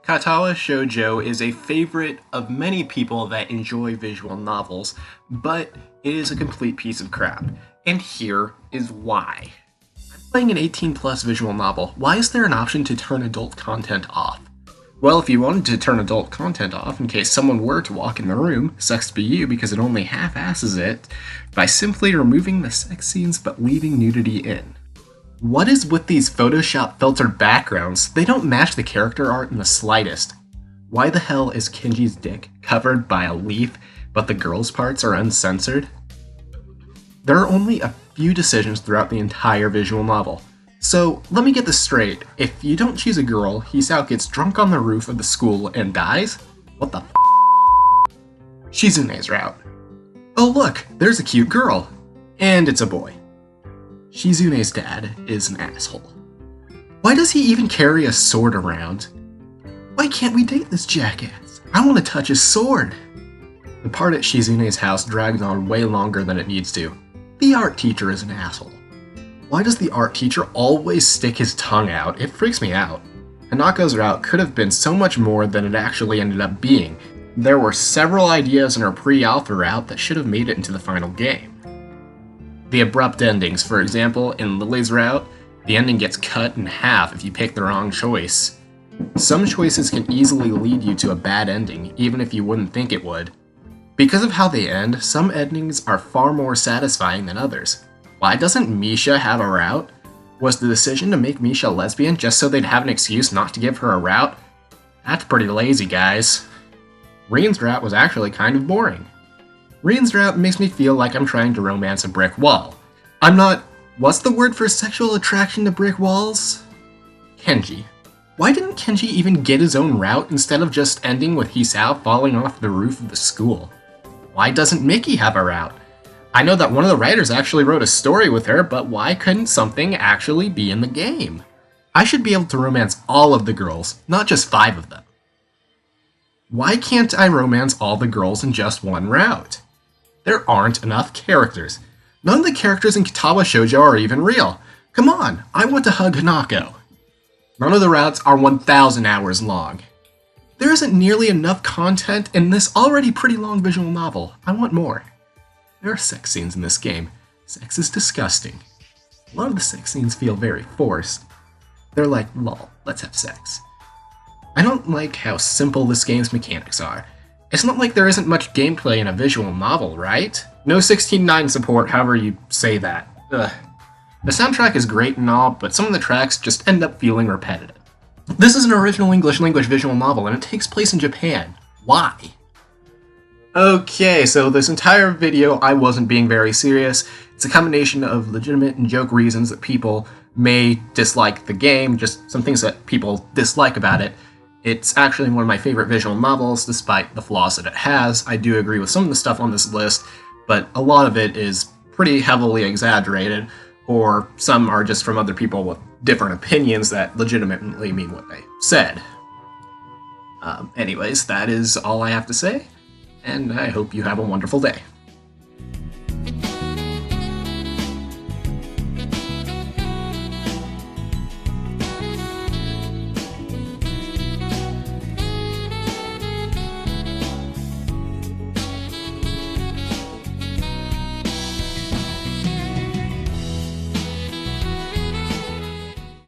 Katawa Shoujo is a favorite of many people that enjoy visual novels, but it is a complete piece of crap. And here is why. I'm playing an 18+ visual novel. Why is there an option to turn adult content off? Well, if you wanted to turn adult content off in case someone were to walk in the room, sucks to be you because it only half-asses it, by simply removing the sex scenes but leaving nudity in. What is with these Photoshop filtered backgrounds? They don't match the character art in the slightest. Why the hell is Kenji's dick covered by a leaf, but the girl's parts are uncensored? There are only a few decisions throughout the entire visual novel. So, let me get this straight. If you don't choose a girl, Hisao gets drunk on the roof of the school and dies? What the f***? Shizune's route. Oh look, there's a cute girl. And it's a boy. Shizune's dad is an asshole. Why does he even carry a sword around? Why can't we date this jackass? I want to touch his sword. The part at Shizune's house drags on way longer than it needs to. The art teacher is an asshole. Why does the art teacher always stick his tongue out? It freaks me out. Hanako's route could have been so much more than it actually ended up being. There were several ideas in her pre-alpha route that should have made it into the final game. The abrupt endings, for example, in Lily's route, the ending gets cut in half if you pick the wrong choice. Some choices can easily lead you to a bad ending, even if you wouldn't think it would. Because of how they end, some endings are far more satisfying than others. Why doesn't Misha have a route? Was the decision to make Misha lesbian just so they'd have an excuse not to give her a route? That's pretty lazy, guys. Reen's route was actually kind of boring. Reen's route makes me feel like I'm trying to romance a brick wall. I'm not... What's the word for sexual attraction to brick walls? Kenji. Why didn't Kenji even get his own route instead of just ending with Hisao falling off the roof of the school? Why doesn't Miki have a route? I know that one of the writers actually wrote a story with her, but why couldn't something actually be in the game? I should be able to romance all of the girls, not just 5 of them. Why can't I romance all the girls in just one route? There aren't enough characters. None of the characters in Katawa Shoujo are even real. Come on, I want to hug Hanako. None of the routes are 1,000 hours long. There isn't nearly enough content in this already pretty long visual novel. I want more. There are sex scenes in this game. Sex is disgusting. A lot of the sex scenes feel very forced. They're like, lol, let's have sex. I don't like how simple this game's mechanics are. It's not like there isn't much gameplay in a visual novel, right? No 16:9 support, however you say that. Ugh. The soundtrack is great and all, but some of the tracks just end up feeling repetitive. This is an original English language visual novel, and it takes place in Japan. Why? Okay, so this entire video I wasn't being very serious. It's a combination of legitimate and joke reasons that people may dislike the game, just some things that people dislike about it. It's actually one of my favorite visual novels, despite the flaws that it has. I do agree with some of the stuff on this list, but a lot of it is pretty heavily exaggerated, or some are just from other people with different opinions that legitimately mean what they said. Anyways, that is all I have to say, and I hope you have a wonderful day.